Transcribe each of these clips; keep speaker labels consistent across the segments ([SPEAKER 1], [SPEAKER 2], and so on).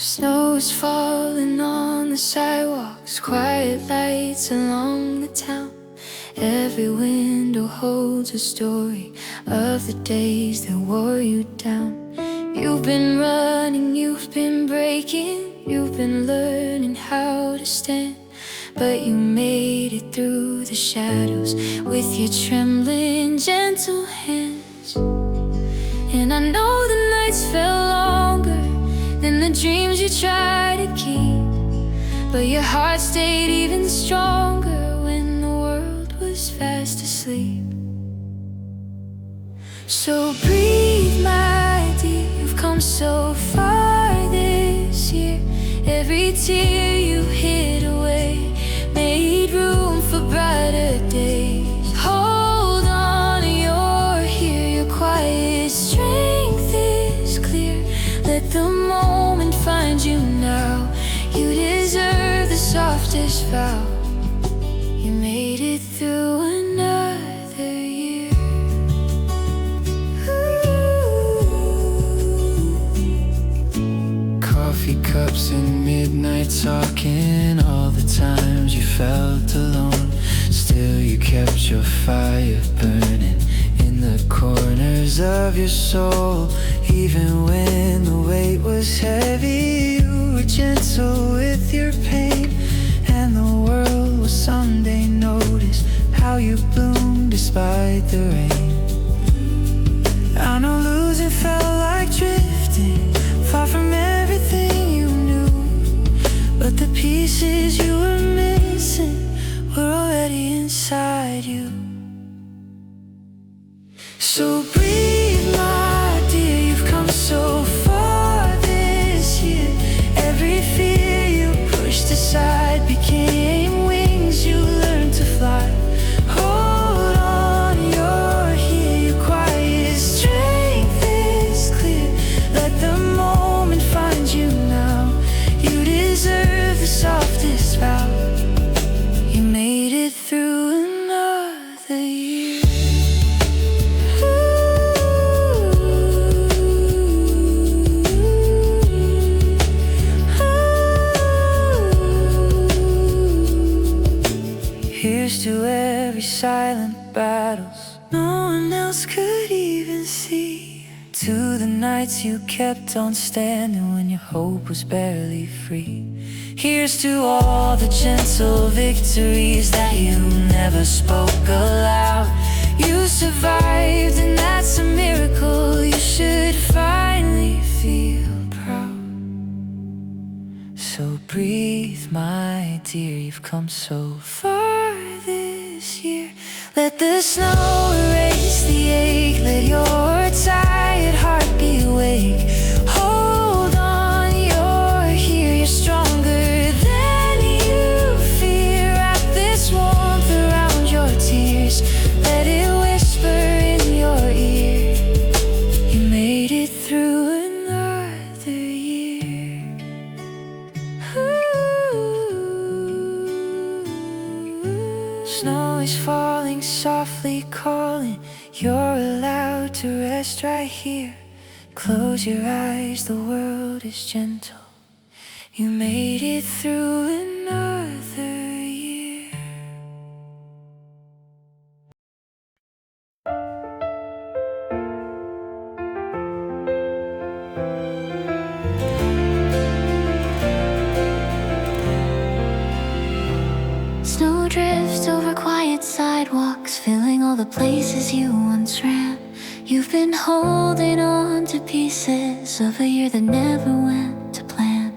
[SPEAKER 1] Snow is falling on the sidewalks, quiet lights along the town. Every window holds a story of the days that wore you down. You've been running, you've been breaking, you've been learning how to stand. But you made it through the shadows with your trembling, gentle hands. And I know the nights felt longer than the dreams you tried to keep, but your heart stayed even stronger when the world was fast asleep. So breathe, my dear, you've come so far this year. Every tear you hid away made room for brighter days. Hold on, you're here, your quiet strength is clear. Let the moment find you now. You deserve the softest vow. You made it through another year. Ooh. Coffee cups and midnight talking, all the times you felt alone. Still you kept your fire burning in the corners of your soul. Even when the weight was heavy, you were gentle with your pain. And the world will someday notice how you bloom despite the rain. I know losing felt like drifting, far from everything you knew. But the pieces you were missing were already inside you. So breathe, my dear, you've come so far this year. Every fear you pushed aside became wings you learned to fly. Hold on, you're here, your quiet strength is clear. Let the moment find you now. You deserve the softest vow. You made it through another year. Here's to every silent battles no one else could even see. To the nights you kept on standing when your hope was barely free. Here's to all the gentle victories that you never spoke aloud. You survived and that's a miracle. You should finally feel proud. So breathe, my dear, you've come so far this year. Let the snow erase the ache, let your tired heart be awake. Hold on, you're here, you're stronger than you fear. Wrap this warmth around your tears, let it whisper in your ear. You made it through another year. Ooh. Snow is falling, softly calling. You're allowed to rest right here. Close your eyes, the world is gentle. You made it through another year. Snow drifts over quiet sidewalks, filling all the places you once ran. You've been holding on to pieces of a year that never went to plan.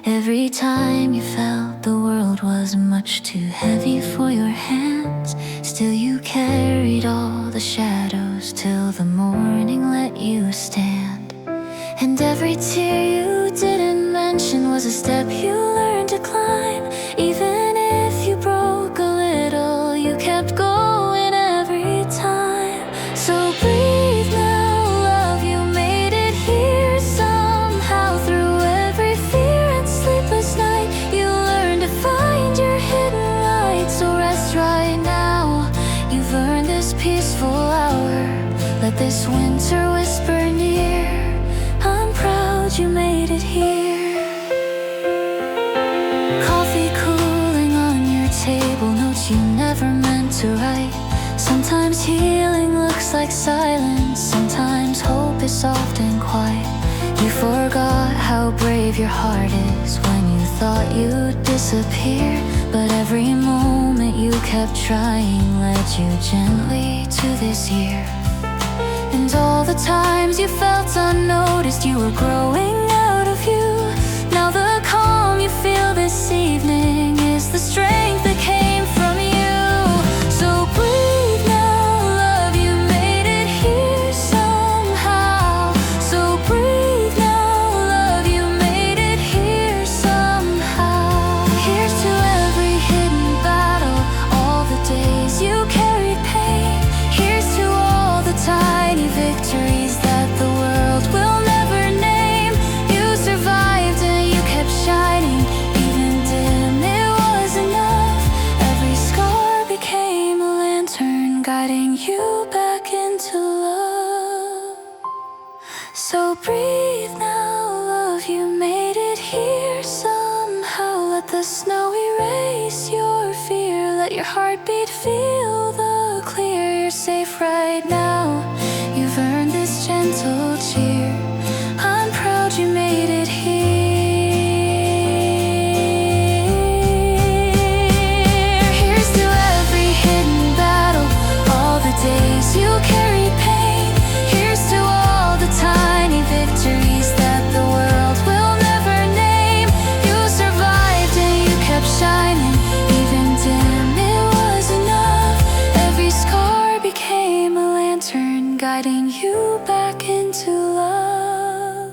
[SPEAKER 1] Every time you felt the world was much too heavy for your hands, still you carried all the shadows till the morning let you stand. And every tear you didn't mention was a step you learned to climb. Even if you broke a little, you kept going every time. So breathe now, love, you made it here somehow. Through every fear and sleepless night, you learned to find your hidden light. So rest right now, you've earned this peaceful hour. Let this winter whisper near, I'm proud you made it here. songs you never meant to write. Sometimes healing looks like silence, sometimes hope is soft and quiet. You forgot how brave your heart is when you thought you'd disappear. But every moment you kept trying led you gently to this year. And all the times you felt unnoticed, you were growing out of you. Now the calm you feel this evening is the strength that came from you. So breathe now, love, you made it here somehow. So breathe now, love, you made it here somehow. Here's to every hidden battle, all the days you carried pain. Here's to all the tiny victories that the world will never name. You survived and you kept shining, even dim it was enough. Every scar became a lantern guiding you back into love. So breathe now, love, you made it here somehow. Let the snow erase your fear, let your heartbeat feel the clear. You're safe right now, you've earned this gentle cheer. I'm proud you made it here. Here's to every hidden battle, all the days you carried pain. Here's to all the tiny victories that the world will never name. You survived and you kept shining, even dim it was enough. Every scar became a lantern guiding you back into love.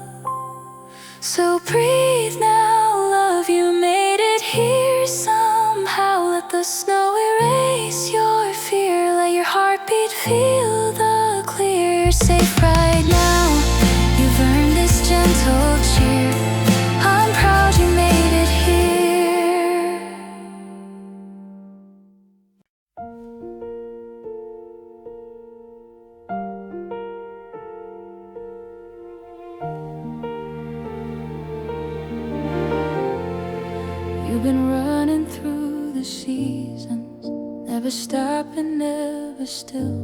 [SPEAKER 1] So breathe now, love, you made it here somehow. Let the snow erase your fear, let your heartbeat feel the clear. You're safe right now, you've earned this gentle cheer. I'm proud you made it here. You've been running through the seasons, never stopping, never still,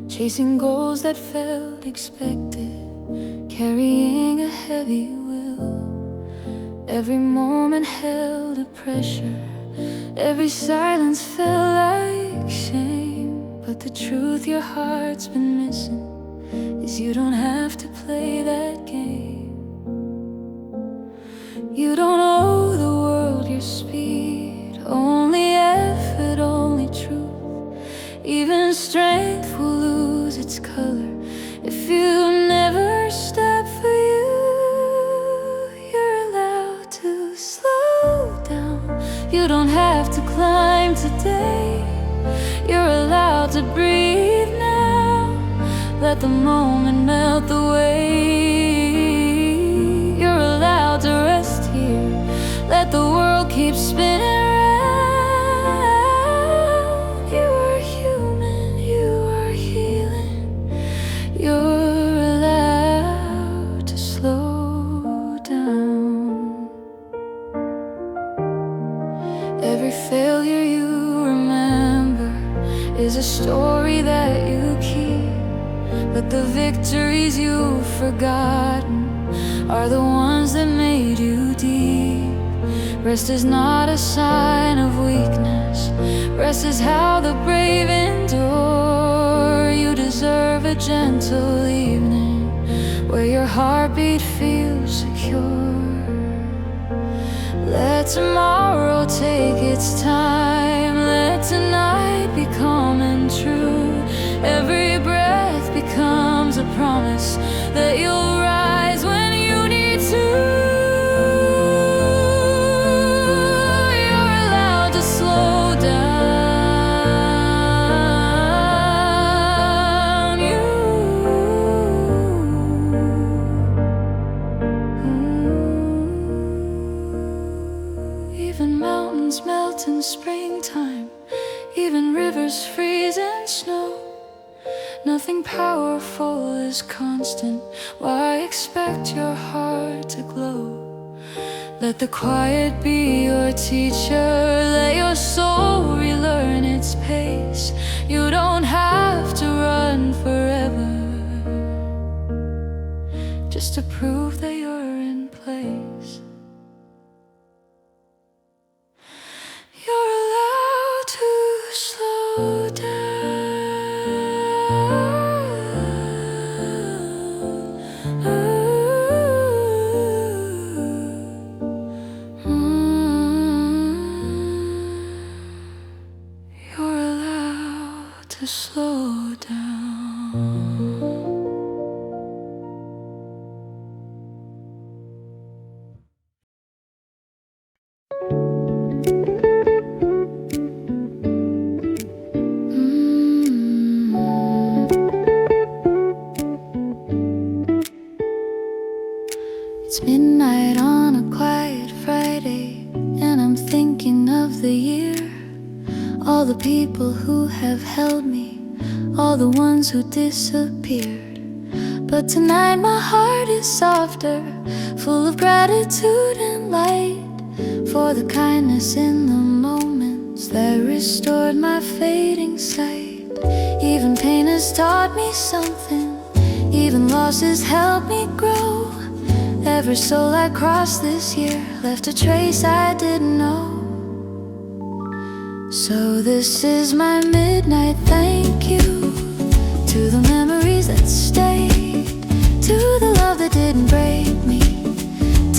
[SPEAKER 1] chasing goals that felt expected, carrying a heavy will. Every moment held a pressure, every silence felt like shame. But the truth your heart's been missing is you don't have to play that game. You don't owe the world your speed, only effort, only truth. Even strength will lose its color if you never stop for you. You're allowed to slow down, you don't have to climb today. You're allowed to breathe now, let the moment melt away. You're allowed to rest here, let the world keep spinning round. You are human, you are healing. You're allowed to slow down. Every failure you remember is a story that you keep, but the victories you've forgotten are the ones that made you deep. Rest is not a sign of weakness, rest is how the brave endure. You deserve a gentle evening where your heartbeat feels secure. Let tomorrow take its time, let tonight be calm and true. Every breath becomes a promise that you'll rise when you need to. You're allowed to slow down. Even mountains melt in springtime, even rivers freeze in snow. Nothing powerful is constant, why expect your heart to glow? Let the quiet be your teacher, let your soul relearn pace. You don't have to run forever just to prove that you're in place. You're allowed to slow down. You're allowed to slow down. It's midnight on a quiet Friday, and I'm thinking of the year. All the people who have held me, all the ones who disappeared. But tonight my heart is softer, full of gratitude and light, for the kindness in the moments that restored my fading sight. Even pain has taught me something, even loss has helped me grow. Every soul I crossed this year left a trace I didn't know. So this is my midnight thank you to the memories that stayed, to the love that didn't break me,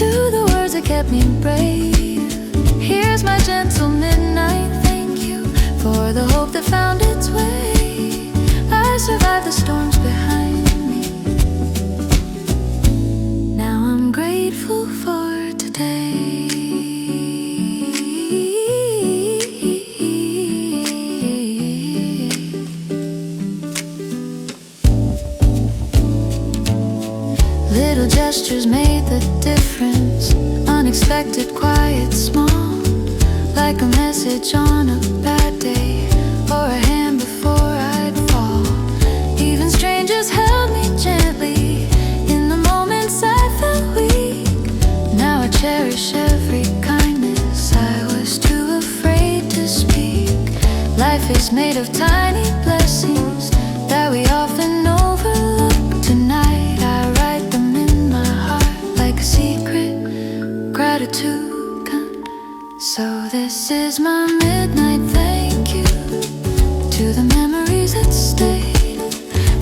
[SPEAKER 1] to the words that kept me brave. Here's my gentle midnight thank you for the hope that found its way. I survived the storms behind me. Now I'm grateful for today. Little gestures made the difference, unexpected, quiet, small, like a message on a bad day, or a hand before I'd fall. Even strangers held me gently in the moments I felt weak. Now I cherish every kindness I was too afraid to speak. Life is made of tiny blessings that we often overlook. Tonight I write them in my heart like a secret gratitude. So this is my midnight thank you to the memories that stayed,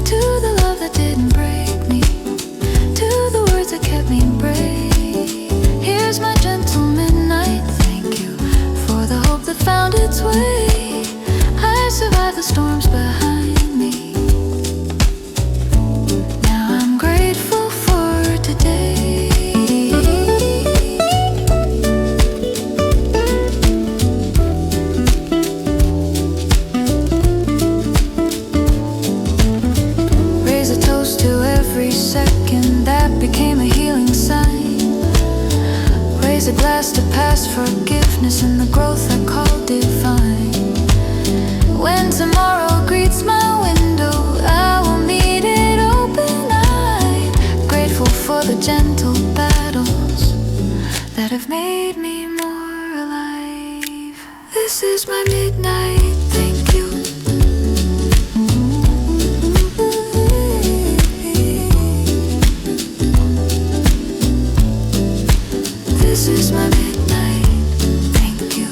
[SPEAKER 1] to the love that didn't break me, to the words that kept me brave. Here's my gentle midnight thank you for the hope that found its way. I survived the storms behind me. Now I'm grateful for today. Raise a toast to every second that became a healing sign. Raise a glass to past forgiveness and the growth I call divine. When tomorrow greets my window, I will meet it open-eyed. Grateful for the gentle battles that have made me more alive. This is my midnight thank you. This is my midnight thank you.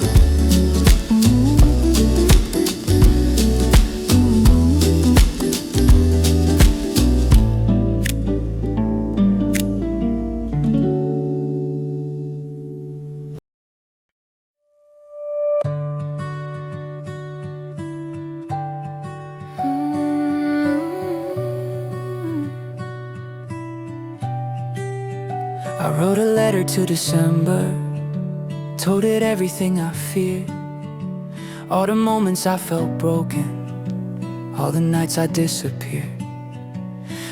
[SPEAKER 1] I wrote a letter to December, told it everything I feared, all the moments I felt broken, all the nights I disappeared.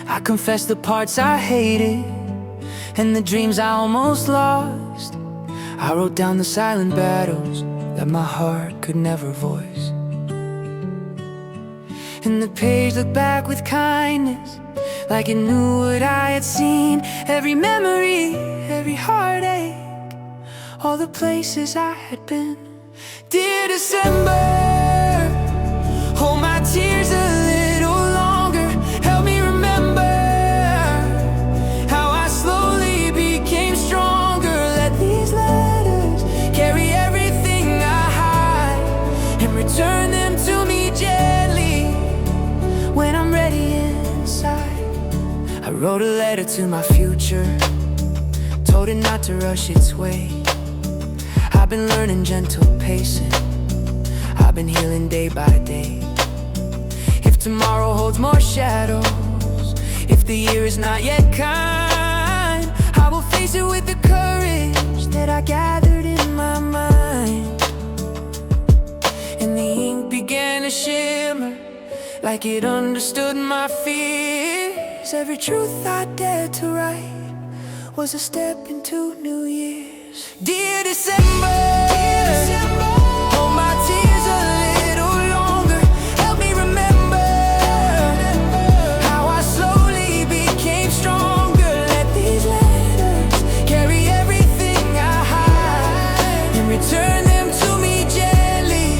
[SPEAKER 1] I confessed the parts I hated and the dreams I almost lost. I wrote down the silent battles that my heart could never voice. And the page looked back with kindness, like it knew what I had seen. Every memory, every heartache, all the places I had been. Dear December, wrote a letter to my future, told it not to rush its way. I've been learning gentle pacing, I've been healing day by day. If tomorrow holds more shadows, if the year is not yet kind, I will face it with the courage that I gathered in my mind. And the ink began to shimmer like it understood my fears. Every truth I dared to write was a step into New Year's. Dear December, hold my tears a little longer. Help me remember how I slowly became stronger. Let these letters carry everything I hide and return them to me gently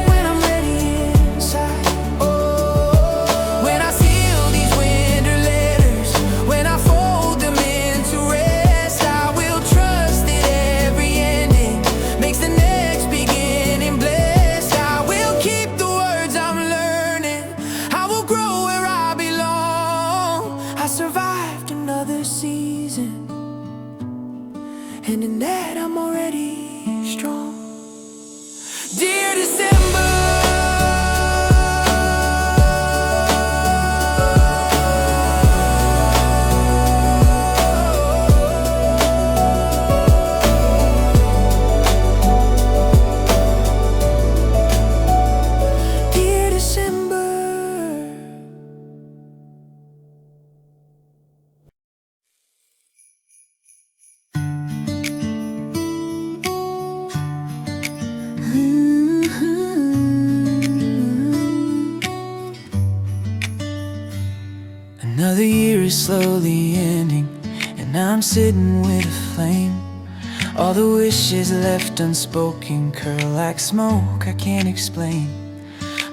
[SPEAKER 1] when I'm ready inside. Oh, when I seal these winter letters, when I fold them into rest, I will trust that every ending makes the next beginning blessed. I will keep the words I'm learning, I will grow where I belong. I survived another season, and in that I'm already strong. Dear December, dear December. Another year is slowly ending, and I'm sitting with a flame. All the wishes left unspoken curl like smoke I can't explain.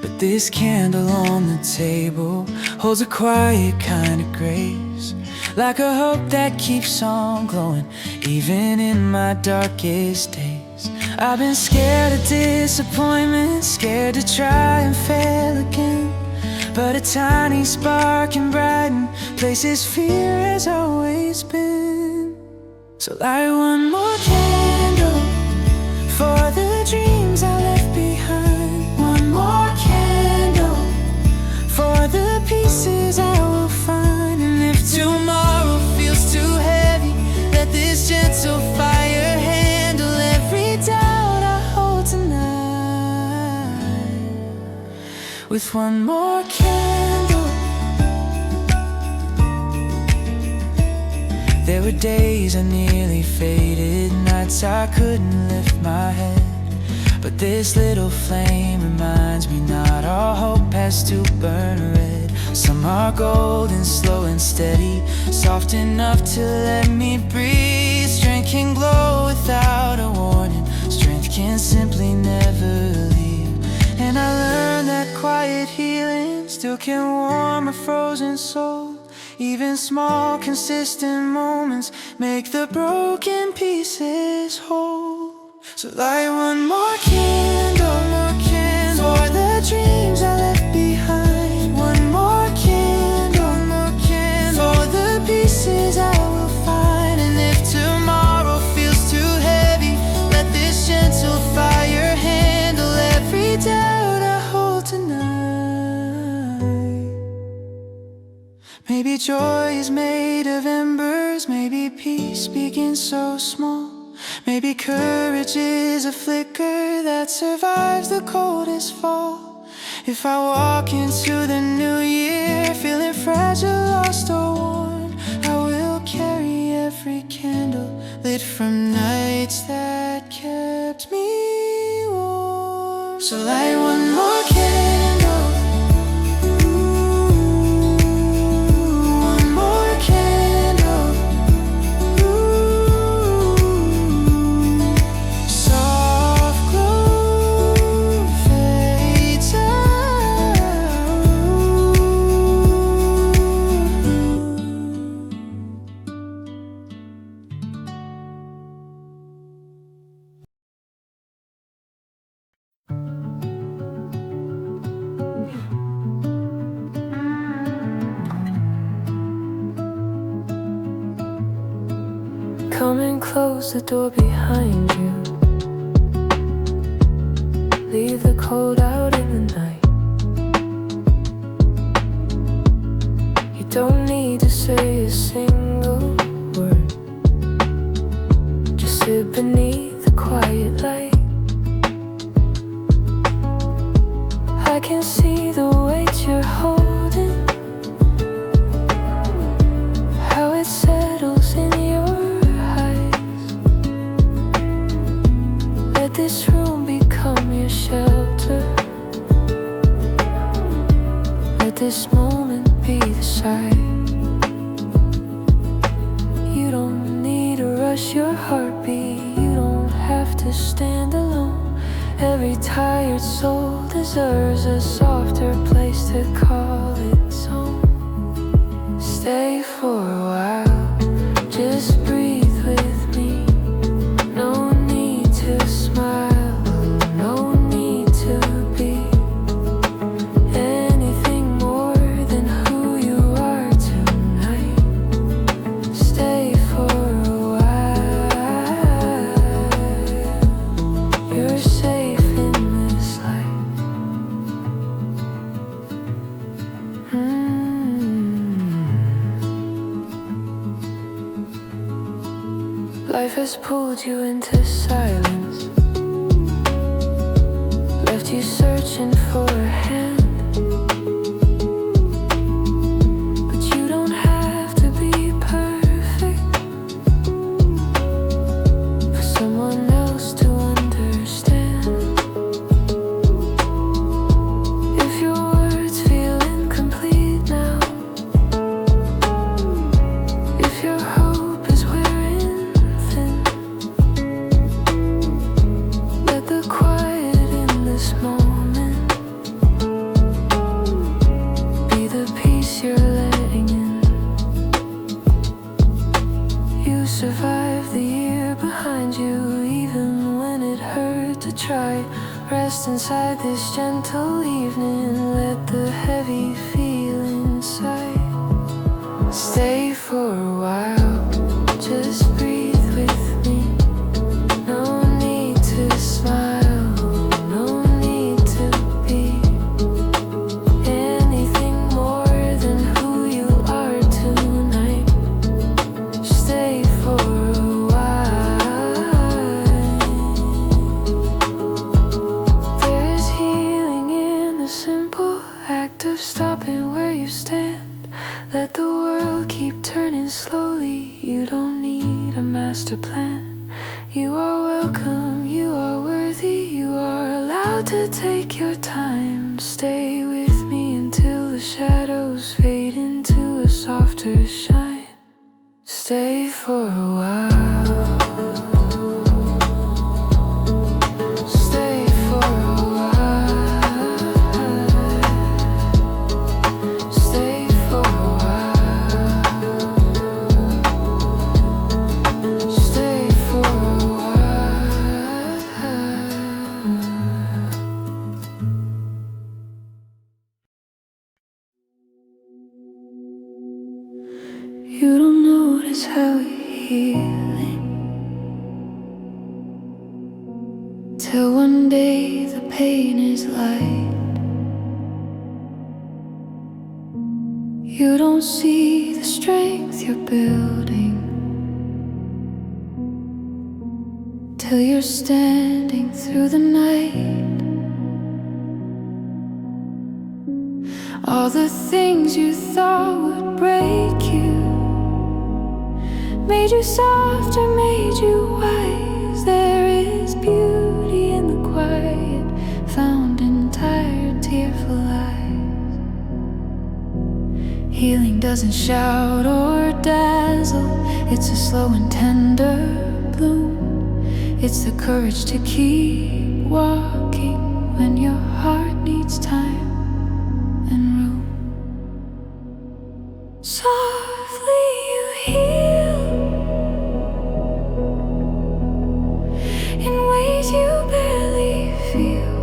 [SPEAKER 1] But this candle on the table holds a quiet kind of grace, like a hope that keeps on glowing even in my darkest days. I've been scared of disappointment, scared to try and fail again, but a tiny spark can brighten places fear has always been. So light one more candle for the dreams I left behind. One more candle for the pieces I will find. And if tomorrow feels too heavy, let this gentle fire handle every doubt I hold tonight. With one more candle. There were days I nearly faded, nights I couldn't lift my head, but this little flame reminds me not all hope has to burn red. Some are golden, slow and steady, soft enough to let me breathe. Strength can glow without a warning, strength can simply never leave. And I learned that quiet healing still can warm a frozen soul. Even small, consistent moments make the broken pieces whole. So light one more candle, for the dreams I left behind. One more candle, for the pieces I will find. And if tomorrow feels too heavy, let this gentle fire handle every doubt I hold tonight. Maybe joy is made of embers, maybe peace begins so small. Maybe courage is a flicker that survives the coldest fall. If I walk into the new year feeling fragile, lost or worn, I will carry every candle lit from nights that kept me warm. So light one more candle. Come and close the door behind you. Leave the cold out in the night. You don't need to say a single word. Just sit beneath the quiet light. I can see the weight you're holding, how it settles in your eyes. Let this room become your shelter. Let this moment be the sight. You don't need to rush your heartbeat. You don't have to stand alone. Every tired soul deserves a softer place to call its own. Stay for a while, just breathe with me. No need to smile, no need to be anything more than who you are tonight. Stay for a while, you're safe in this life. Life has pulled you into silence, left you searching for a hand. But you don't have to be perfect for someone else to understand. If your words feel incomplete now, if your hope is wearing thin, let the quiet in this moment be the peace you're letting in. You survived the year behind you, even when it hurt to try. Rest inside this gentle evening, let the heavy feel inside. Stay for a while, just breathe with me. No need to smile, no need to be anything more than who you are tonight. Stay for a while. There is healing in the simple act of stopping where you stand. Let the world keep turning slowly. You don't need a master plan. You are welcome, you are worthy, you are allowed to take your time. Stay with me until the shadows fade into a softer shine. Stay for a while. Stay for a while. Stay for a while. Stay for a while. You don't notice how you're healing till one day the pain is light. You don't see the strength you're building till you're standing through the night. All the things you thought would break you made you softer, made you wise. There is beauty in the quiet, found in tired, tearful eyes. Healing doesn't shout or dazzle, it's a slow and tender bloom. It's the courage to keep walking when your heart needs time and room. Softly you heal in ways you barely feel.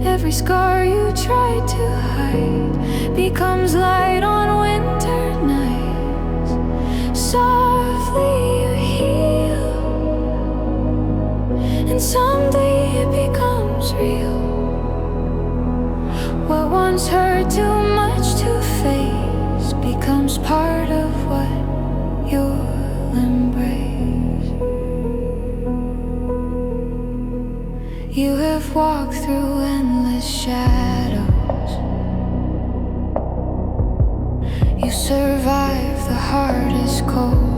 [SPEAKER 1] Every scar you tried to hide becomes light on winter nights. Softly and someday it becomes real. What once hurt too much to face becomes part of what you'll embrace. You have walked through endless shadows. You survived the hardest cold.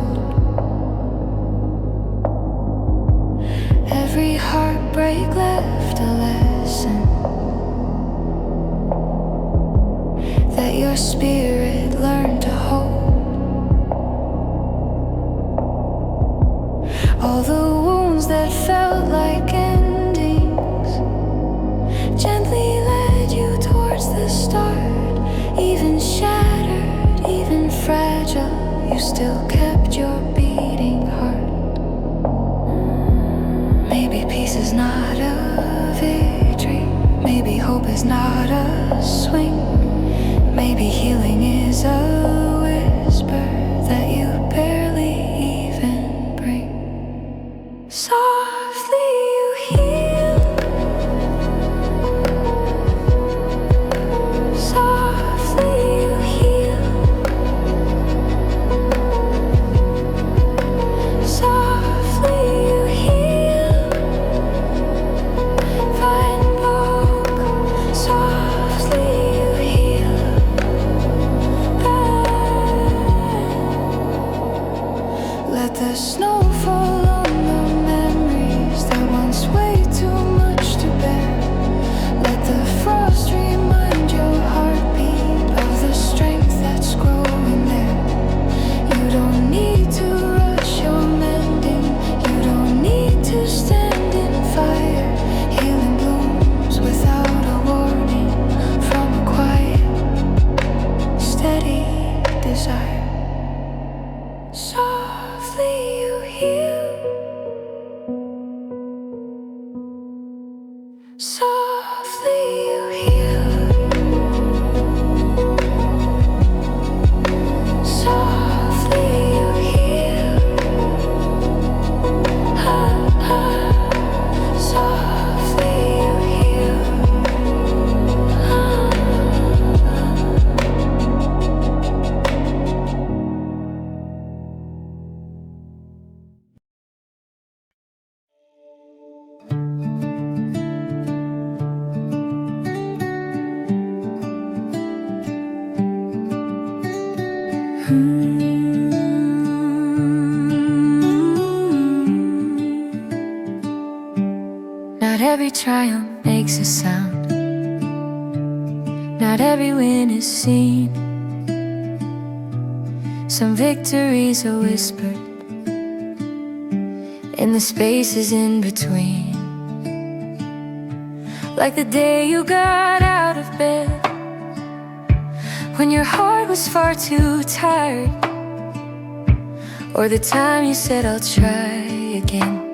[SPEAKER 1] Every heartbreak left a lesson that your spirit learned to hold. All the wounds that felt like endings gently led you towards the start. Even shattered, even fragile, you still kept your beating heart. Maybe peace is not a victory. Maybe hope is not a swing. Maybe healing is a whisper that you barely even bring. Softly you heal. Softly you heal. Softly you heal. Find book. Softly you heal. Let the snow fall on the memories that once weighed too much to bear. Let the frost remind your heartbeat of the strength that's growing there. You don't need to rush your mending. You don't need to stand in fire. Healing blooms without a warning from a quiet, steady desire. Softly you heal. Softly you heal. Softly you heal. Softly you heal. Not every triumph makes a sound. Not every win is seen. Some victories are whispered in the spaces in between. Like the day you got out of bed when your heart was far too tired, or the time you said I'll try again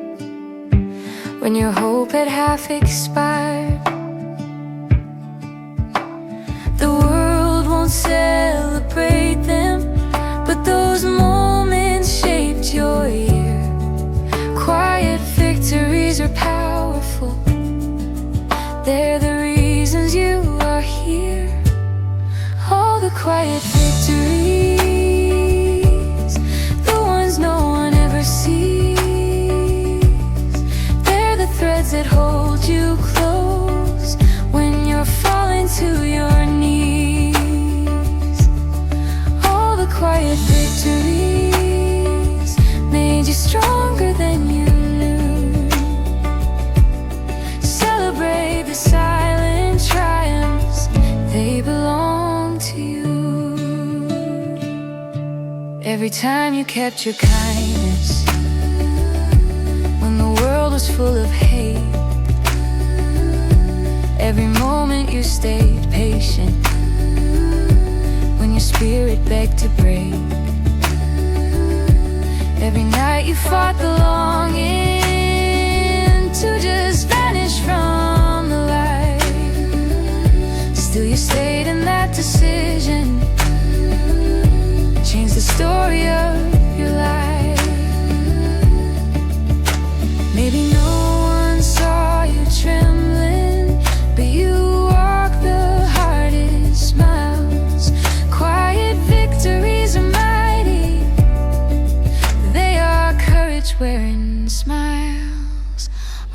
[SPEAKER 1] when your hope had half expired. The world won't celebrate them, but those moments shaped your year. Quiet victories are powerful. They're the reasons you are here. All the quiet victories, the ones no one ever sees, they're the threads that hold you close when you're falling to your knees. All the quiet victories made you stronger than you knew. Celebrate the silent triumphs, they belong to you. Every time you kept your kindness when the world was full of hate. Every moment you stayed patient when your spirit begged to break. Every night you fought the longing to just vanish from the light. Still you stayed in that decision, changed the story of your life. Maybe no one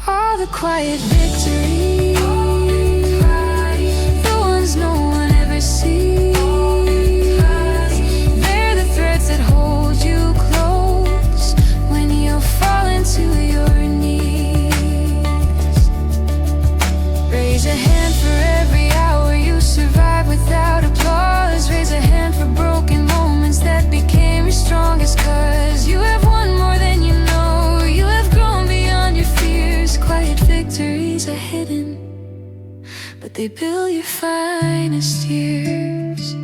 [SPEAKER 1] All the quiet victories, the ones no one ever sees. They're the threads that hold you close when you fall into your knees. Raise a hand for every hour you survive without applause. Raise a hand for broken moments that became your strongest. 'Cause you have won more than you know. You have grown beyond your fears. Quiet victories are hidden, but they build your finest years.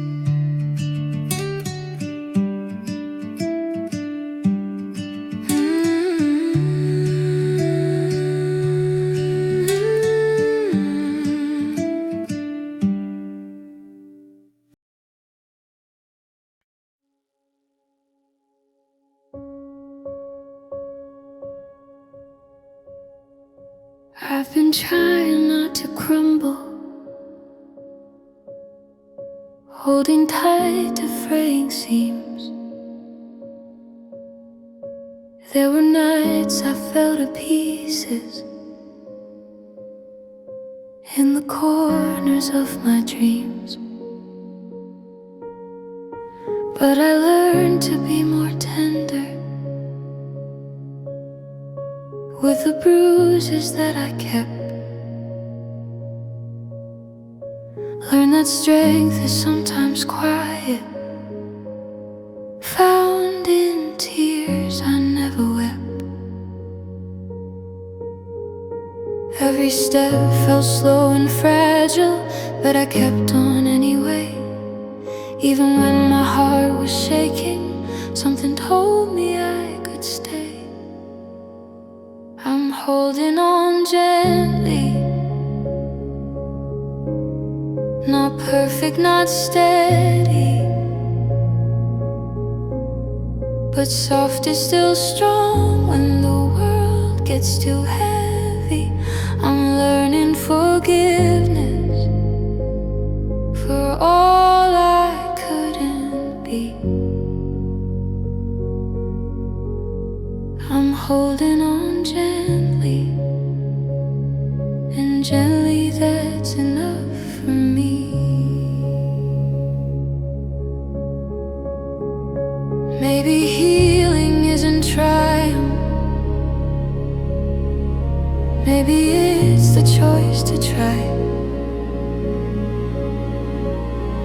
[SPEAKER 1] I've been trying not to crumble, holding tight to fraying seams. There were nights I fell to pieces in the corners of my dreams. But I learned to be more tender with the bruises that I kept. Learn that strength is sometimes quiet, found in tears I never wept. Every step felt slow and fragile, but I kept on anyway. Even when my heart was shaking, something told me I could stay. I'm holding on gently, not perfect, not steady, but soft is still strong when the world gets too heavy. I'm learning forgiveness for all I couldn't be. I'm holding on gently, and gently that's enough for me. Maybe healing isn't triumph, maybe it's the choice to try.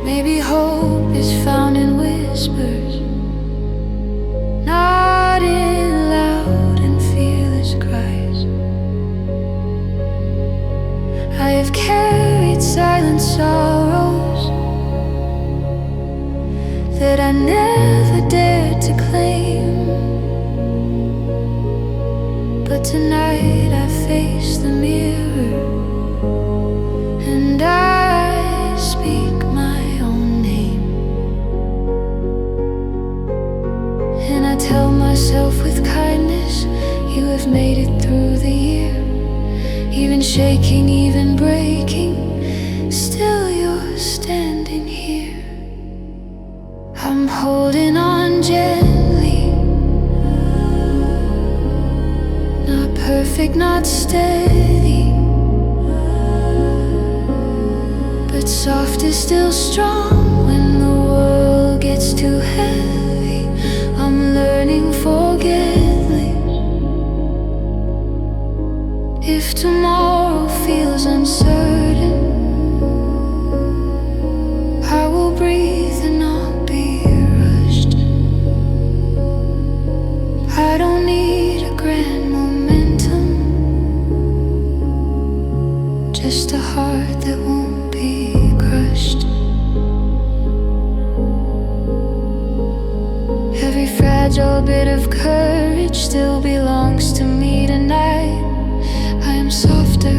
[SPEAKER 1] Maybe hope is found in whispers, not in loud and fearless cries. I have carried silent sorrows that I never dared to claim, but tonight I face the mirror and I speak my own name. And I tell myself with kindness, you have made it through the year. Even shaking, even breaking, still you're standing here. I'm holding on gently, not perfect, not steady, but soft is still strong when the world gets too heavy. I'm learning forgiveness. If tomorrow feels uncertain, I will breathe and not be rushed. I don't need a grand momentum, just a heart that won't be crushed. Every fragile bit of courage still belongs to me tonight. I am softer,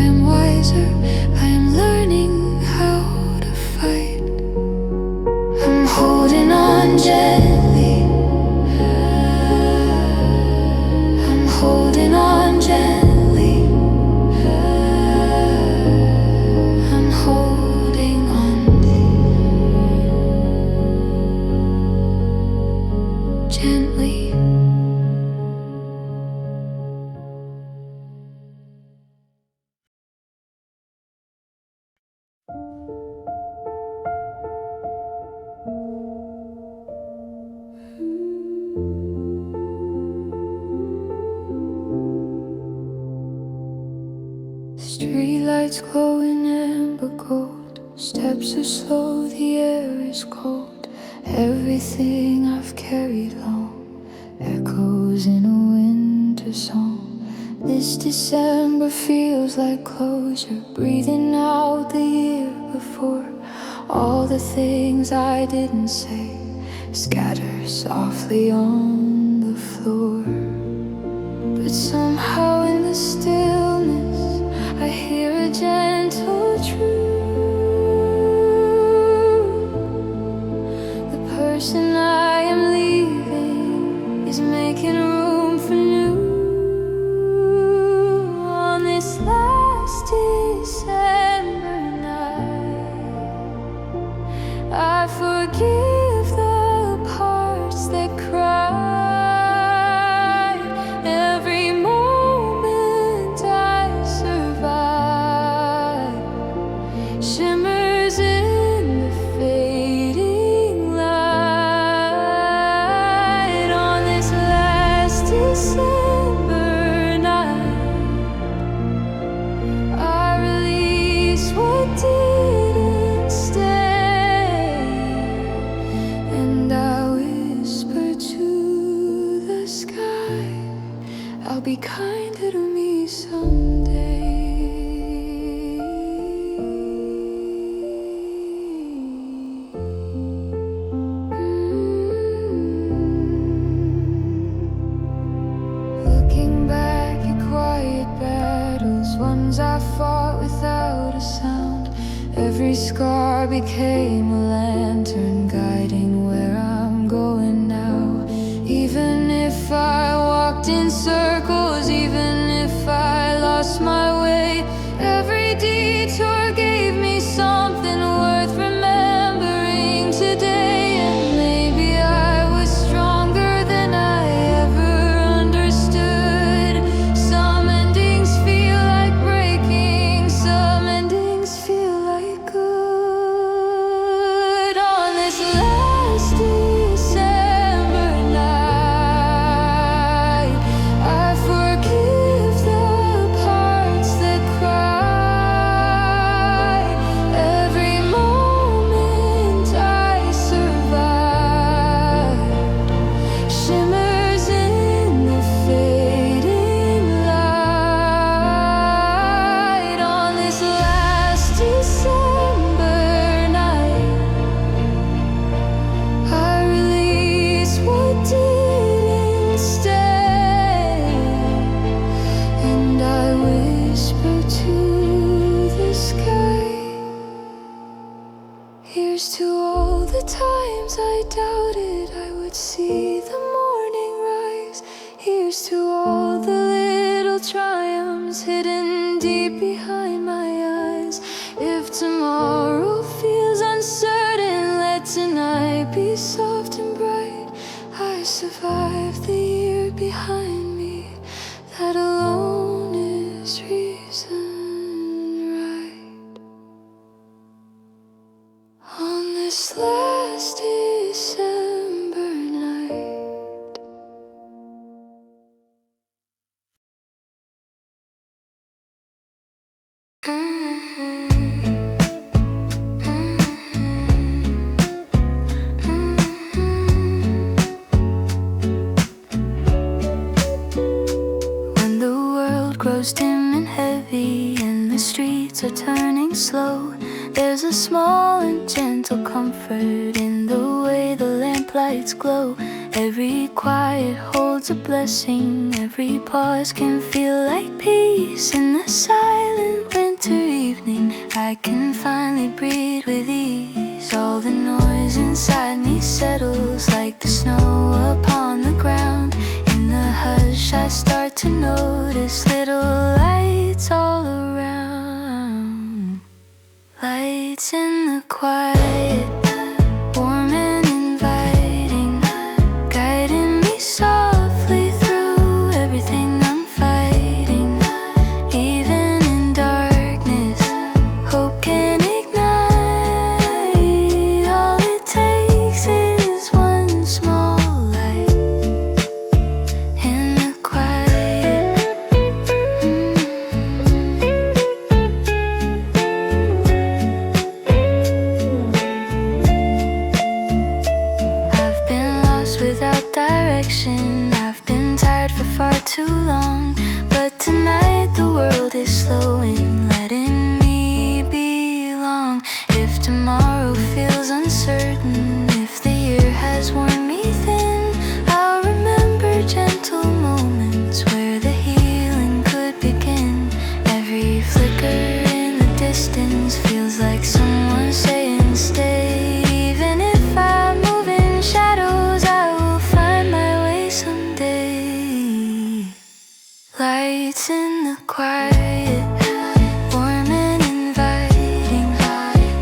[SPEAKER 1] I am wiser, I am learning how to fight. I'm holding on gently, I'm holding on gently, I'm holding on gently. Streetlights glowing amber gold. Steps are slow, the air is cold. Everything I've carried long echoes in a winter song. This December feels like closure, breathing out the year before. All the things I didn't say scatter softly on the floor. But somehow in the stillness I hear a gentle truth. The person I am leaving is making room for new. On this last December night, I forgive the parts that cry. Every moment I survive shimmers in the fading light. On this last December night, I release what didn't stay, and I whisper to the sky, I'll be kinder to me someday. Looking back at quiet battles, ones I fought without a sound. Every scar became a lantern guiding where I'm going now. Even if I walked in circles, even if I lost my way, every detour gave me something worth remembering today. And maybe I was stronger than I ever understood. Some endings feel like breaking, some endings feel like good. On this last December night, I forgive the parts that cry. Every moment I survive shimmers in the fading light. On this last December night, I release what didn't stay, and I whisper to the sky, here's to all the times I doubted I would see the morning rise. Here's to all the little triumphs hidden deep behind my eyes. If tomorrow feels uncertain, let tonight be soft and bright. I survived the year behind me, that alone is reason right. On this last December night, when the world grows dim and heavy and the streets are turning slow, there's a small and gentle comfort in the way the lamplights glow. Every quiet holds a blessing, every pause can feel like peace. In the silent winter evening, I can finally breathe with ease. All the noise inside me settles like the snow upon the ground. In the hush I start to notice little lights all around. Lights in the quiet, warm and inviting, guiding me softly through everything I'm fighting. Even in darkness, hope can ignite. All it takes is one small light in the quiet. this slowing, letting me belong. If tomorrow feels uncertain, if the year has worn me thin, I'll remember gentle moments where the healing could begin. Every flicker in the distance feels like someone saying stay. Even if I move in shadows, I will find my way someday. Lights in the quiet, warm and inviting,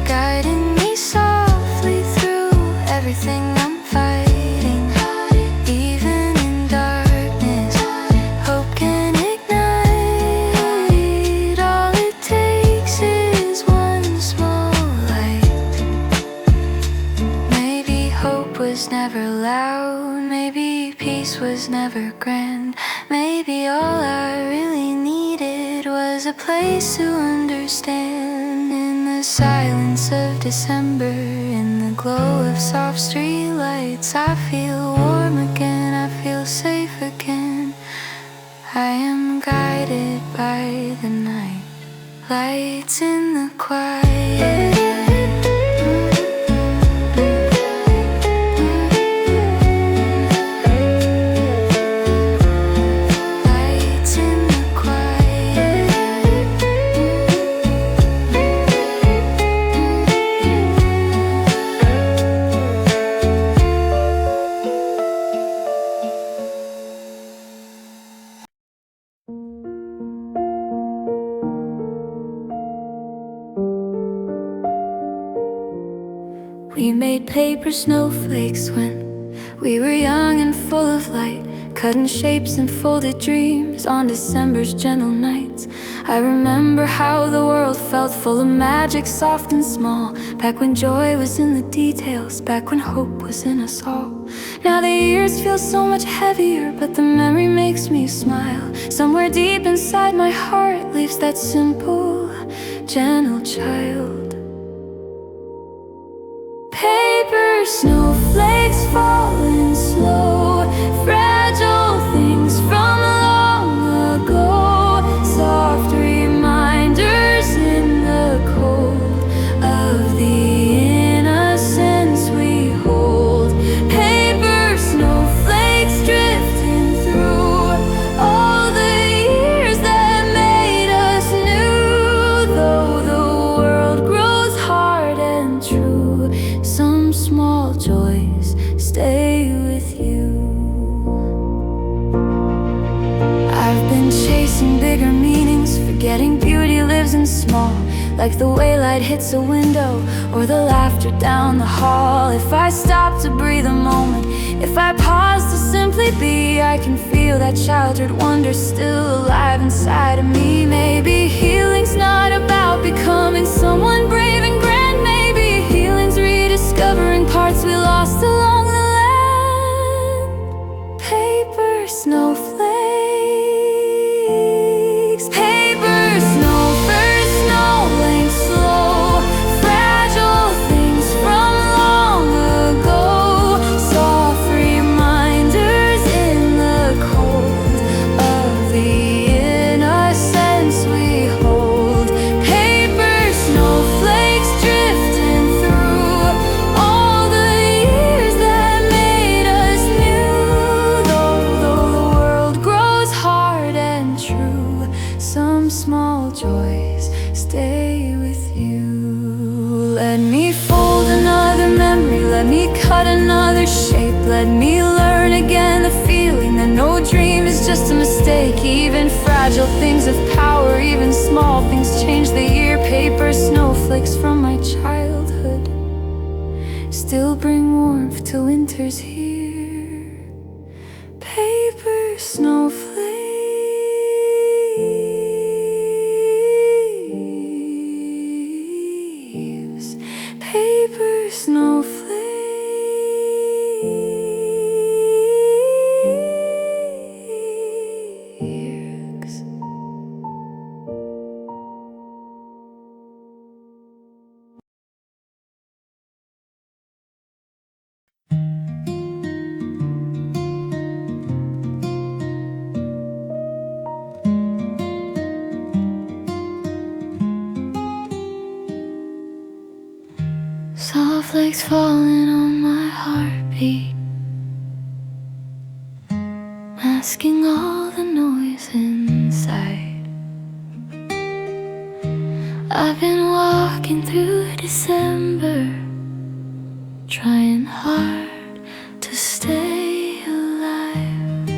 [SPEAKER 1] guiding me softly through everything I'm fighting. Even in darkness, hope can ignite. All it takes is one small light. Maybe hope was never loud, maybe peace was never grand. Maybe all I really needed was a place to understand. In the silence of December, in the glow of soft street lights, I feel warm again, I feel safe again. I am guided by the night, lights in the quiet. We made paper snowflakes when we were young and full of light, cutting shapes and folded dreams on December's gentle nights. I remember how the world felt full of magic, soft and small, back when joy was in the details, back when hope was in us all. Now the years feel so much heavier, but the memory makes me smile. Somewhere deep inside my heart lives that simple, gentle child. Paper snowflakes falling slow, fragile things from long ago, soft reminders in the cold of the innocence we hold. Paper snowflakes drifting through all the years that made us new. Though the world grows hard and true, some small joys stay with you. I've been chasing bigger meanings, forgetting beauty lives in small, like the way light hits a window or the laughter down the hall. If I stop to breathe a moment, if I pause to simply be, I can feel that childhood wonder still alive inside of me. Maybe healing's not about becoming someone brave and grand. Maybe healing's rediscovering parts we lost along the land. Paper snowflakes, paper snowflakes, snowing slow, fragile things from long ago, soft reminders in the cold of the innocence we hold. Paper snowflakes drifting through all the years that made us new. Though the world grows hard and true, some small joys stay with you. Let me fold another memory, let me cut another shape, let me learn again the feeling that no dream is just a mistake. Even fragile things have power, even small things change the year. Paper snowflakes from my childhood still bring warmth till winter's here. Paper snowflakes, paper snowflakes. Snowflakes falling on my heartbeat, masking all the noise inside. I've been walking through December, trying hard to stay alive.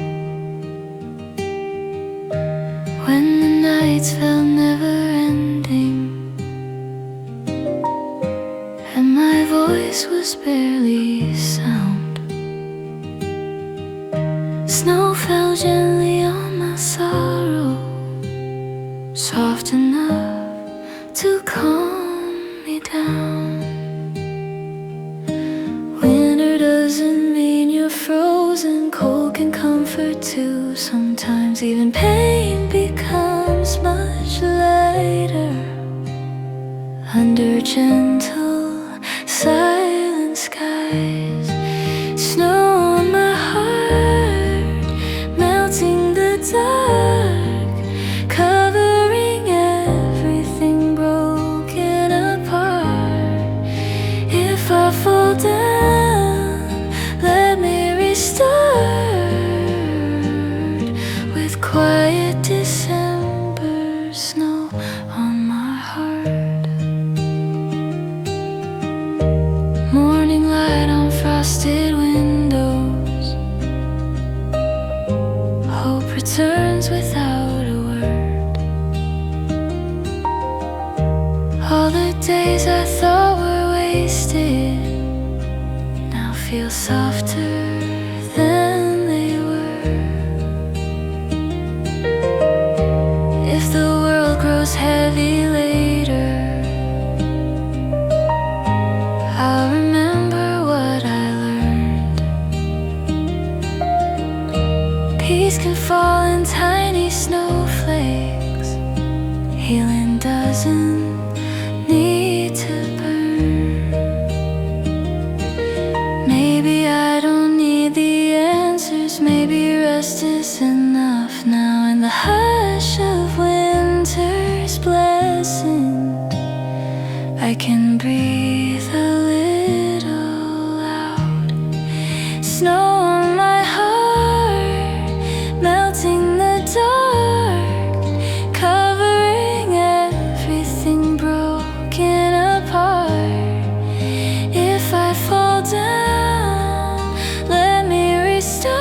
[SPEAKER 1] When the nights felt never ending and my voice was barely sound, snow fell gently on my sorrow, soft enough to calm me down. Winter doesn't mean you're frozen, cold can comfort too. Sometimes even pain becomes much lighter under gentle silent skies. Snow on my heart, melting the dark, covering everything broken apart. If I fall down, let me restart with quiet December snow on my heart. Morning light on frosted windows, hope returns without a word. All the days I thought were wasted now feel softer than they were. If the world grows heavy later, I'll remember what I learned. Peace can fall in tiny snowflakes. Healing doesn't need to burn. Maybe I don't need the answers. Maybe rest is enough now. In the hush of winter's blessing, I can breathe a little out. Snow on my heart, melting the dark, covering everything broken apart. If I fall down, let me restart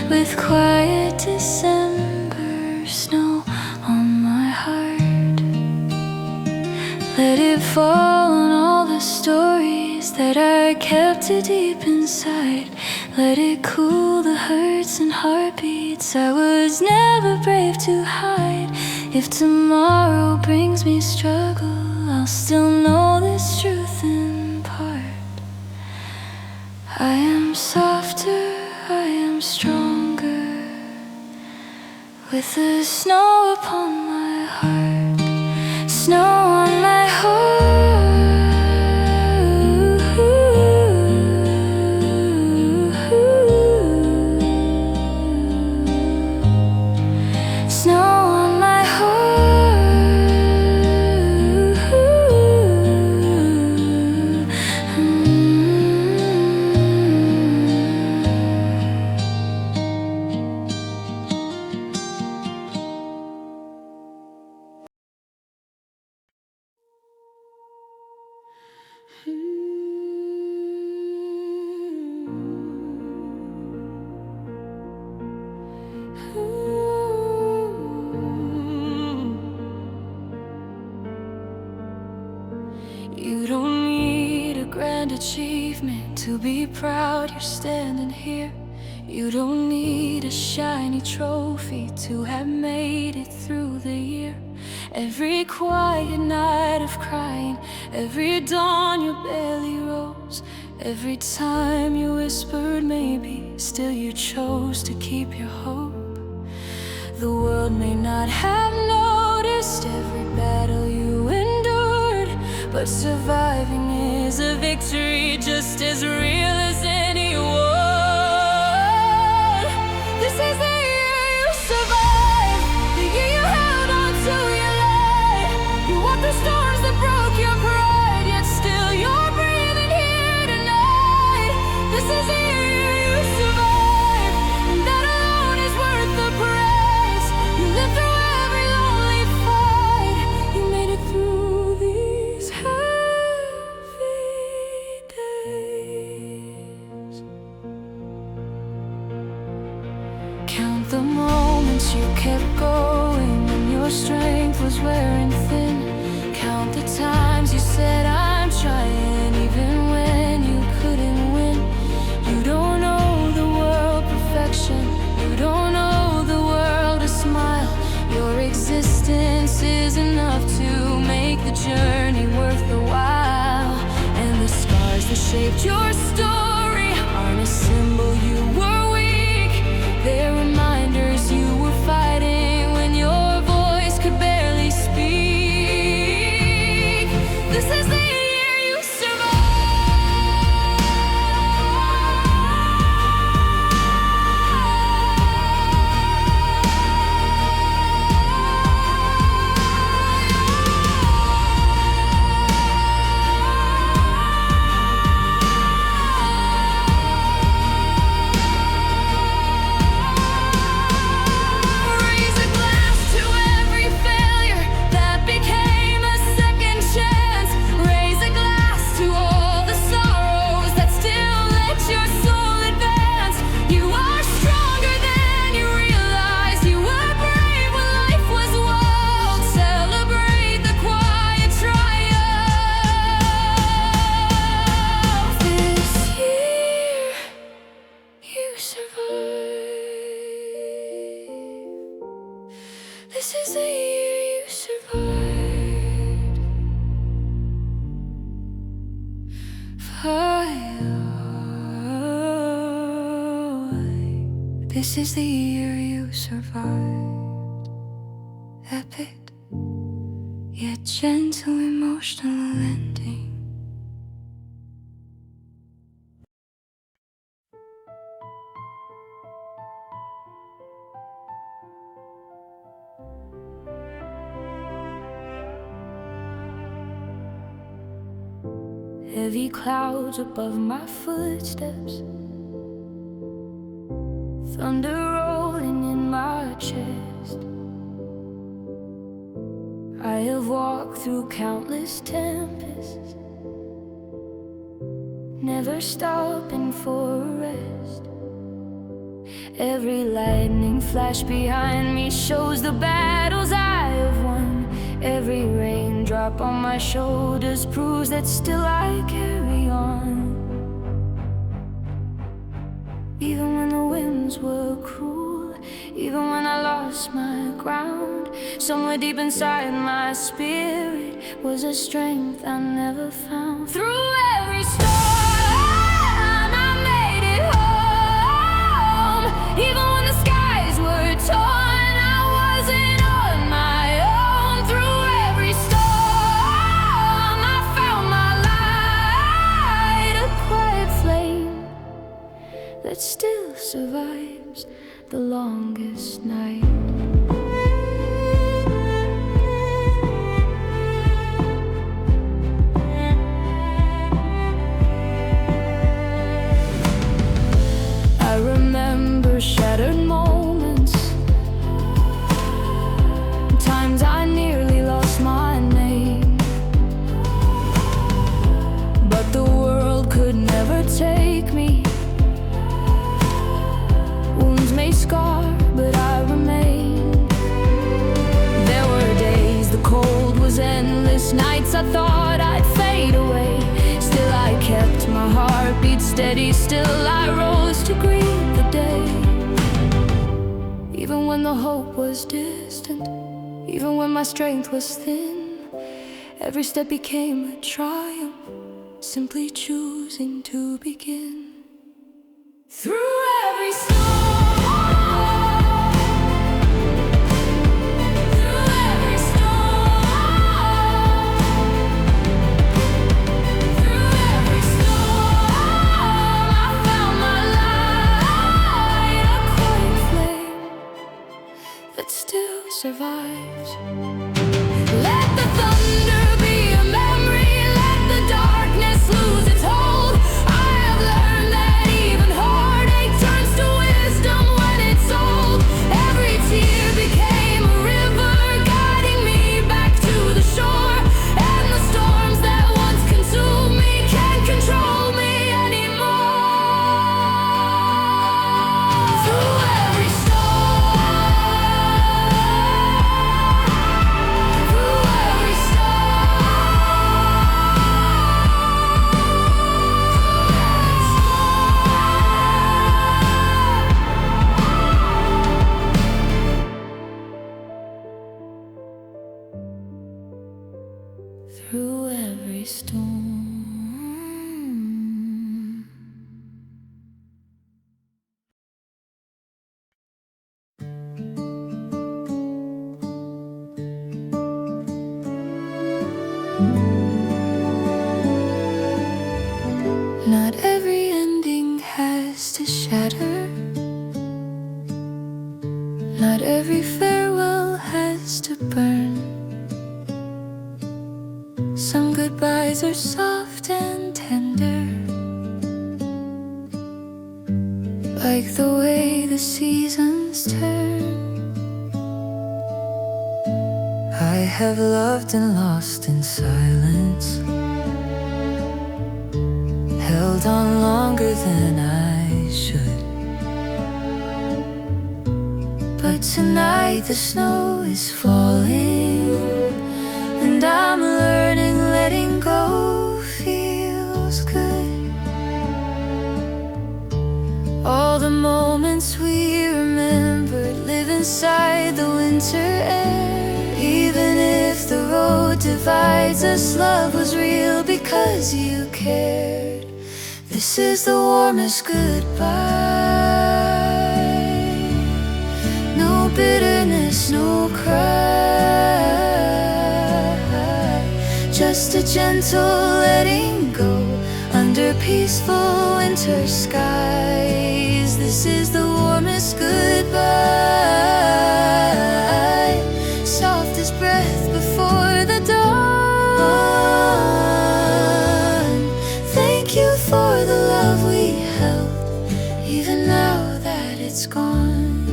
[SPEAKER 1] with quiet December snow on my heart. Let it fall on all the stories that I kept too deep inside. Let it cool the hurts and heartbeats I was never brave to hide. If tomorrow brings me struggle, I'll still know this truth in part. I am softer, I am stronger, with the snow upon my heart. Snow on my heart. Snow on my You don't need a grand achievement to be proud you're standing here. You don't need a shiny trophy to have made it through the year. Every quiet night of crying, every dawn your belly rose, every time you whispered maybe, still you chose to keep your hope. The world may not have noticed every battle you endured, but surviving is a victory just as real as any war. This is the year you survived, the year you held on to your life. You walked through storms that broke your believed your story aren't a symbol you were weak. They're reminders you were fighting when your voice could barely speak. This is the year you This is the year you survived. This is the year you survived. Epic, yet gentle, emotional ending. Heavy clouds above my footsteps, thunder rolling in my chest. I have walked through countless tempests, never stopping for a rest. Every lightning flash behind me shows the battles I have won. Every raindrop on my shoulders proves that still I carry on. Even when the winds were cruel, even when I lost my ground, somewhere deep inside my spirit was a strength I never found. Through every storm I made it home. Even when the skies were torn, I wasn't on my own. Through every storm I found my light, a quiet flame that still survives the longest night. I remember shattered moments, times I nearly lost my name, but the world could never take me. Wounds may scar, but I remain. There were days the cold was endless, nights I thought I'd fade away. Still I kept my heartbeat steady, still I rose to greet the day. Even when the hope was distant, even when my strength was thin, every step became a triumph, simply choosing to begin. Through every storm, through every storm, through every storm, I found my light, a quiet flame that still survives. Let the thunder be a memory, let the darkness lose its hold. I have learned that even heartache turns to wisdom when it's old. Every tear became a river, guiding me back to the shore. And the storms that once consumed me can't control me anymore. Through every storm, through every storm, through every storm. eyes are soft and tender, like the way the seasons turn. I have loved and lost in silence, held on longer than I should. But tonight the snow is falling, and I'm learning letting go feels good. All the moments we remembered live inside the winter air. Even if the road divides us, love was real because you cared. This is the warmest goodbye. No bitterness, no cry, just a gentle letting go under peaceful winter skies. This is the warmest goodbye, soft as breath before the dawn. Thank you for the love we held, even now that it's gone.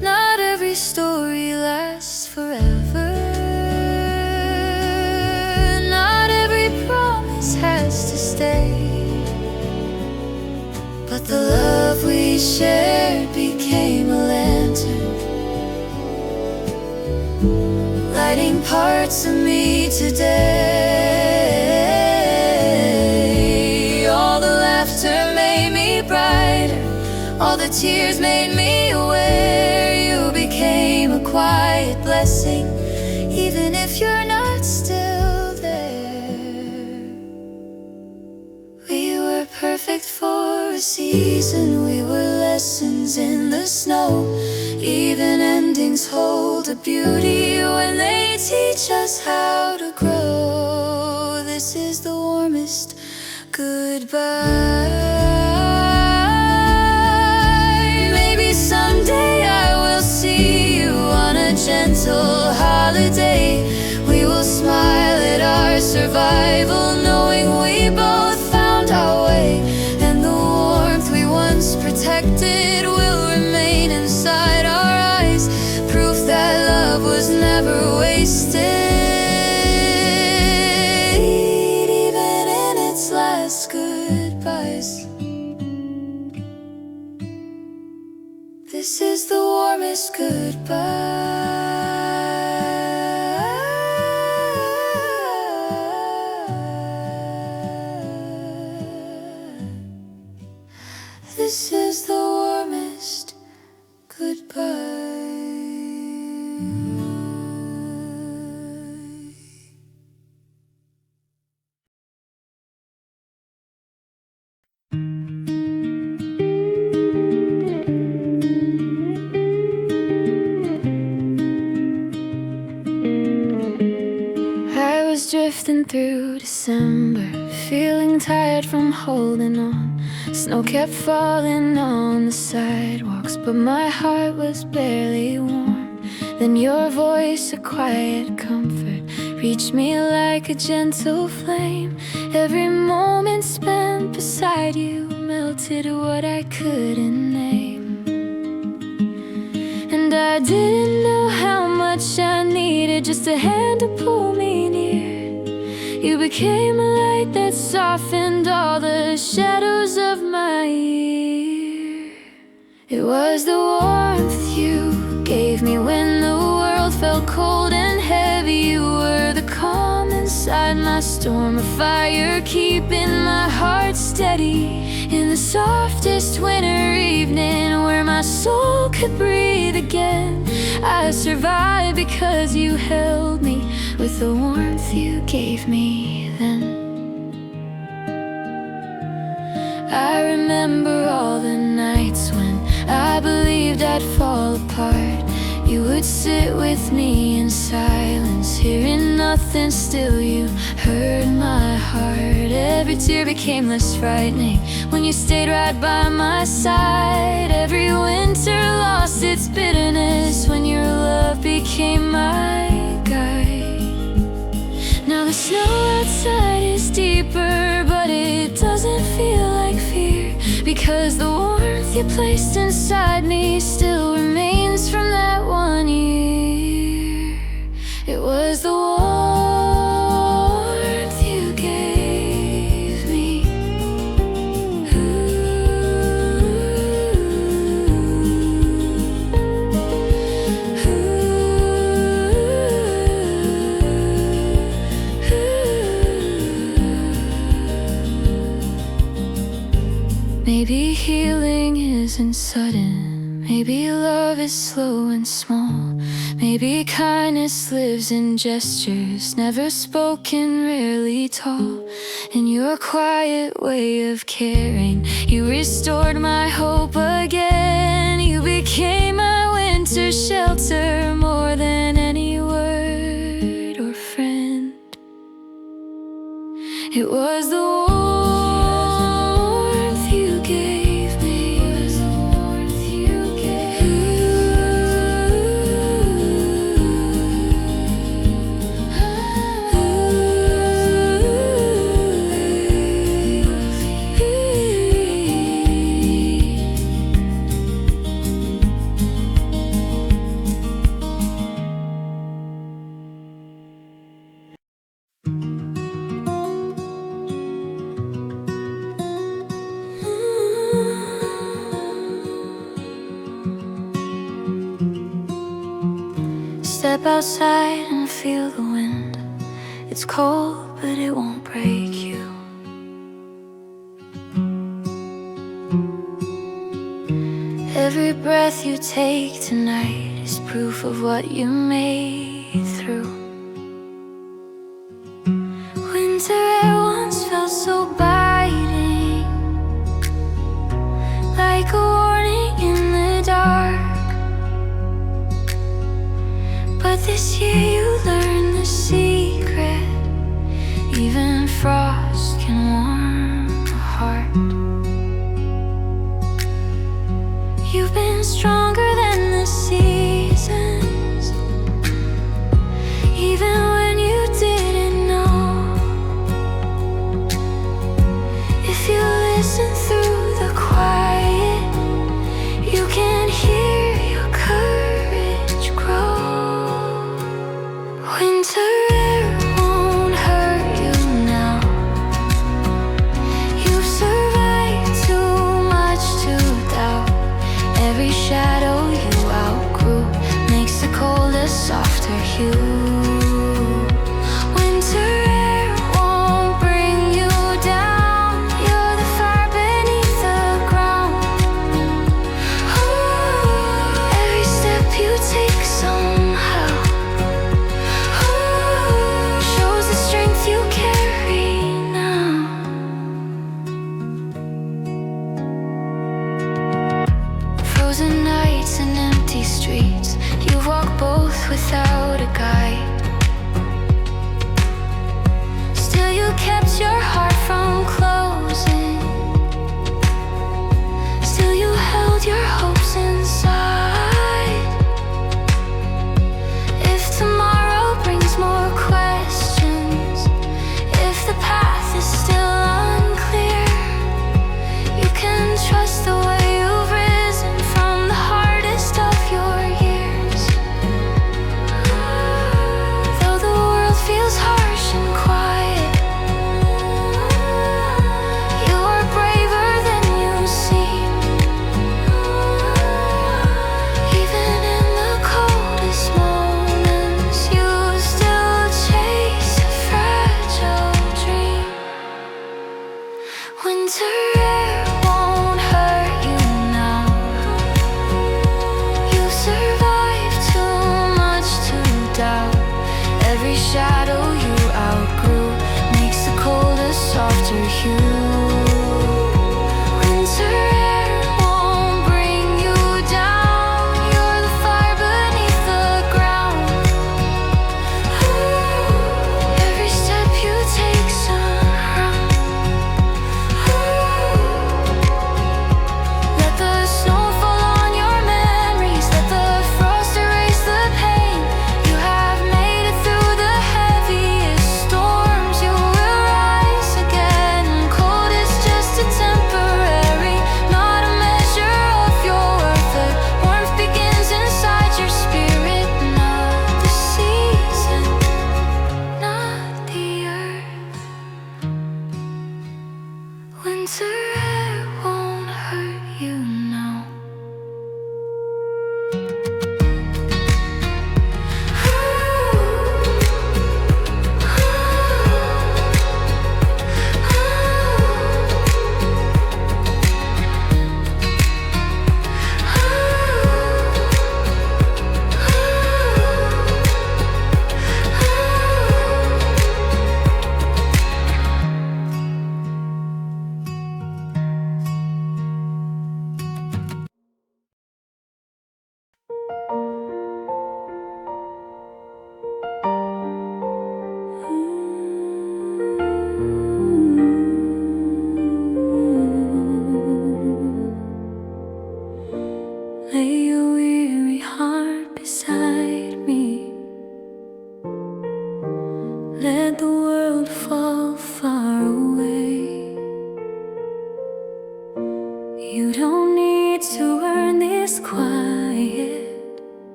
[SPEAKER 1] Not every story lasts forever, not every promise has to stay, but the love we shared became a lantern, lighting parts of me today. All the laughter made me brighter, all the tears made me aware. You became a quiet blessing, even if you're not still there. We were perfect for a season, we were lessons in the snow. Even endings hold a beauty when they teach us how to grow. This is the warmest goodbye. Maybe someday I will see you on a gentle holiday. We will smile at our survival, knowing we both found our way. And the warmth we once protected will remain inside our eyes, proof that love was never wasted, even in its last goodbyes. This is the warmest goodbye. This is the warmest goodbye. I was drifting through December, feeling tired from holding on. Snow kept falling on the sidewalks, but my heart was barely warm. Then your voice, a quiet comfort, reached me like a gentle flame. Every moment spent beside you melted what I couldn't name. And I didn't know how much I needed just a hand to pull me near. You became a light that softened all the shadows of my year. It was the warmth you gave me when the world felt cold and heavy. You were the calm inside my storm, a fire keeping my heart steady. In the softest winter evening where my soul could breathe again, I survived because you held me with the warmth you gave me then. I remember all the nights when I believed I'd fall apart. You would sit with me in silence, hearing nothing, still you heard my heart. Every tear became less frightening when you stayed right by my side. Every winter lost its bitterness when your love became my guide. deeper, but it doesn't feel like fear, because the warmth you placed inside me still remains from that one year. It was the warmth you gave me. Maybe healing isn't sudden, maybe love is slow and small, maybe kindness lives in gestures, never spoken, rarely tall. In your quiet way of caring, you restored my hope again. You became my winter shelter, more than any word or friend. It was the warmth you gave me. It was the warmth you gave Step outside and feel the wind. It's cold, but it won't break you. Every breath you take tonight is proof of what you made through. Winter air once felt so biting, like a warning in the dark. But this year you learned the secret, even frost can warm a heart. You've been stronger than the seasons, even when you didn't know. If you listen through the quiet, you can hear your courage grow. Winter air won't hurt you now.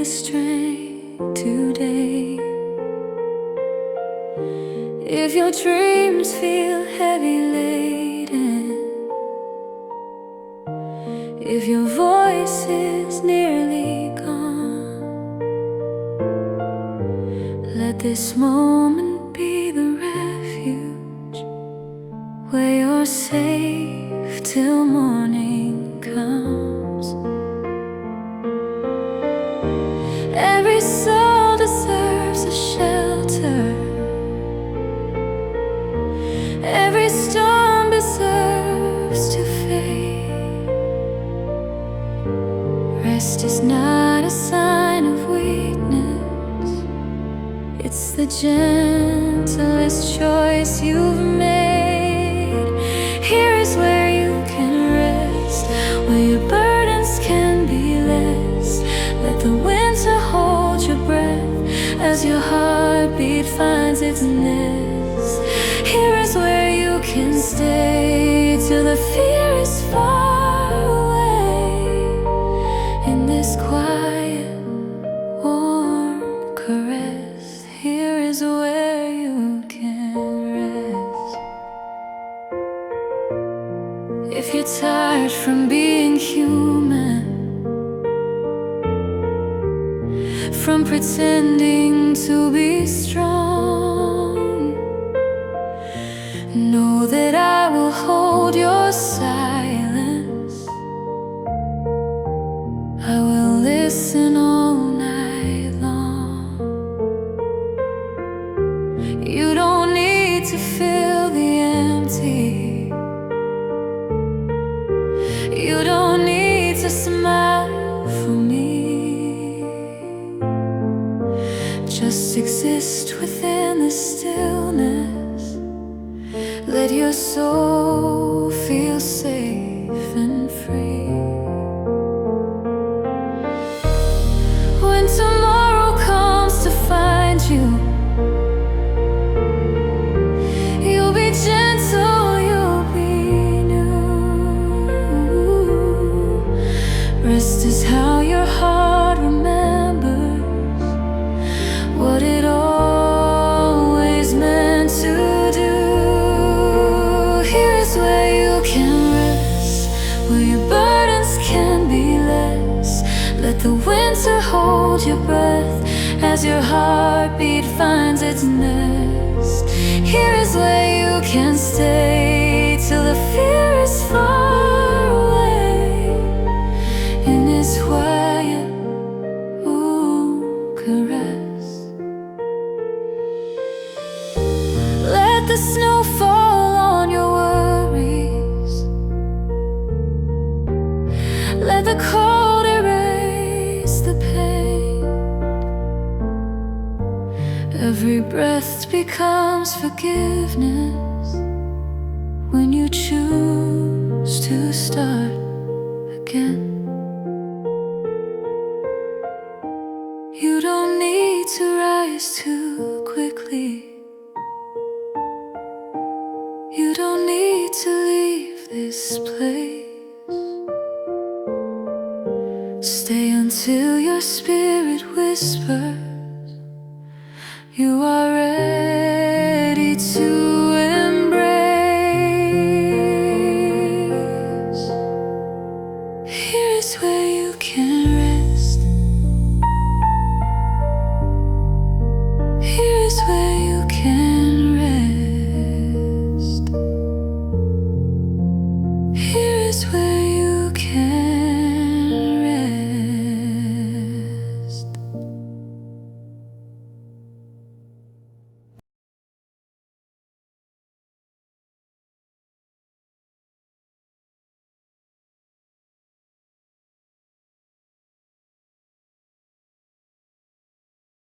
[SPEAKER 1] the strength today. If your dreams feel heavy laden, if your voice is nearly gone, let this moment be the refuge where you're safe till morning comes. Every soul deserves a shelter. Every storm deserves to fade. Rest is not a sign of weakness. It's the gentlest choice you've made. Here is where you can rest, where your burdens can be less. Let the winter hold your breath as your heartbeat finds its nest. Here is where you can stay till the fear is far away. In this quiet, warm caress, here is where you can rest. If you're tired from being human, from pretending to be strong, know that I will hold your silence. I will listen all night long. You don't need to fill the empty. You don't need to smile for me. Just exist within the stillness. Let your soul feel safe and free. When tomorrow comes to find you, you'll be gentle, you'll be new. Rest is how your heart remembers what it always meant to do. Here is where you can rest, where your burdens can be less. Let the winter hold your breath as your heartbeat finds its nest. Here is where you can stay till the fear is far away. In this quiet, caress. Let the snow fall on your worries. Let the cold erase the pain. Every breath becomes forgiveness when you choose to start again. You don't need to rise too quickly. You don't need to leave this place. Stay until your spirit whispers you are ready.